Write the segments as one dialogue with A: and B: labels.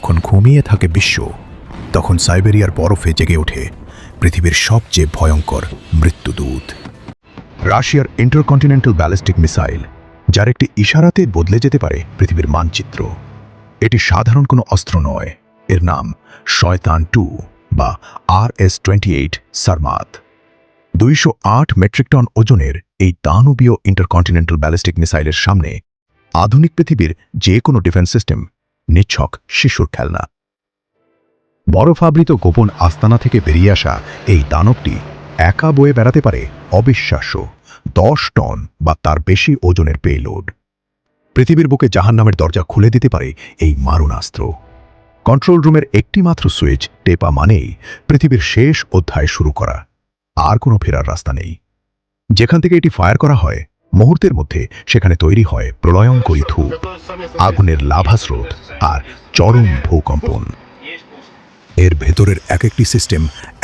A: যখন ঘুমিয়ে থাকে বিশ্ব, তখন সাইবেরিয়ার বরফে জেগে ওঠে পৃথিবীর সবচেয়ে ভয়ঙ্কর মৃত্যুদূত। রাশিয়ার ইন্টারকন্টিনেন্টাল ব্যালিস্টিক মিসাইল, যার একটি ইশারাতে বদলে যেতে পারে পৃথিবীর মানচিত্র। এটি সাধারণ কোনো অস্ত্র নয়, এর নাম শয়তান-2 বা RS-28 সারমাত। 208 মেট্রিক টন ওজনের এই দানবীয় ইন্টারকন্টিনেন্টাল ব্যালিস্টিক মিসাইলের সামনে আধুনিক পৃথিবীর যে কোনো ডিফেন্স সিস্টেম নিছক শিশুর খেলনা। বরফাবৃত গোপন আস্তানা থেকে বেরিয়ে আসা এই দানবটি একা বয়ে বেড়াতে পারে অবিশ্বাস্য 10 টন বা তার বেশি ওজনের পেলোড। পৃথিবীর বুকে জাহান্নামের দরজা খুলে দিতে পারে এই মারণাস্ত্র। কন্ট্রোল রুমের একটি মাত্র সুইচ টেপা মানেই পৃথিবীর শেষ অধ্যায় শুরু করা, আর কোনো ফেরার রাস্তা নেই। যেখান থেকে এটি ফায়ার করা হয়, মুহূর্তের মধ্যে সেখানে তৈরি হয় প্রলয়ঙ্করী ধূপ, আগুনের লাভাস্রোত আর চরম ভূকম্পন। এর ভেতরের এক একটি সিস্টেম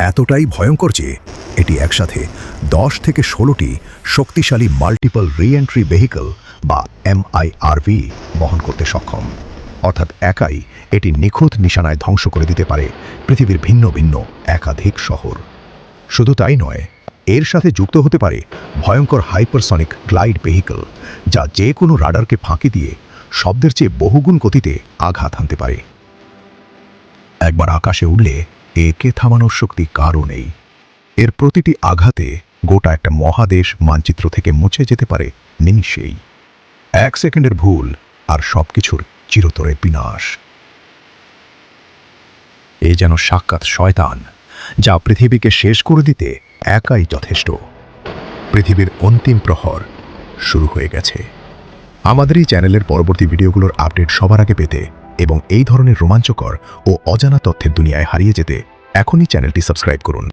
A: এতটাই ভয়ঙ্কর যে এটি একসাথে 10 থেকে 16টি শক্তিশালী মাল্টিপল রি-এন্ট্রি ভেহিকল বা MIRV বহন করতে সক্ষম। অর্থাৎ একাই এটি নিখুঁত নিশানায় ধ্বংস করে দিতে পারে পৃথিবীর ভিন্ন ভিন্ন একাধিক শহর। শুধু তাই নয়, এর সাথে যুক্ত হতে পারে ভয়ঙ্কর হাইপারসনিক গ্লাইড ভেহিকল, যা যে কোনো রাডারকে ফাঁকি দিয়ে শব্দের চেয়ে বহুগুণ গতিতে আঘাত হানতে পারে। একবার আকাশে উড়লে একে থামানোর শক্তি কারও নেই। এর প্রতিটি আঘাতে গোটা একটা মহাদেশ মানচিত্র থেকে মুছে যেতে পারে নিমিষেই। 1 সেকেন্ডের ভুল আর সবকিছুর চিরতরে বিনাশ। এ যেন সাক্ষাৎ শয়তান, যা পৃথিবীকে শেষ করে দিতে একাই যথেষ্ট। পৃথিবীর অন্তিম প্রহর শুরু হয়ে গেছে। আমাদের এই চ্যানেলের পরবর্তী ভিডিওগুলোর আপডেট সবার আগে পেতে এবং এই ধরনের রোমাঞ্চকর ও অজানা তথ্যের দুনিয়ায় হারিয়ে যেতে এখনই চ্যানেলটি সাবস্ক্রাইব করুন।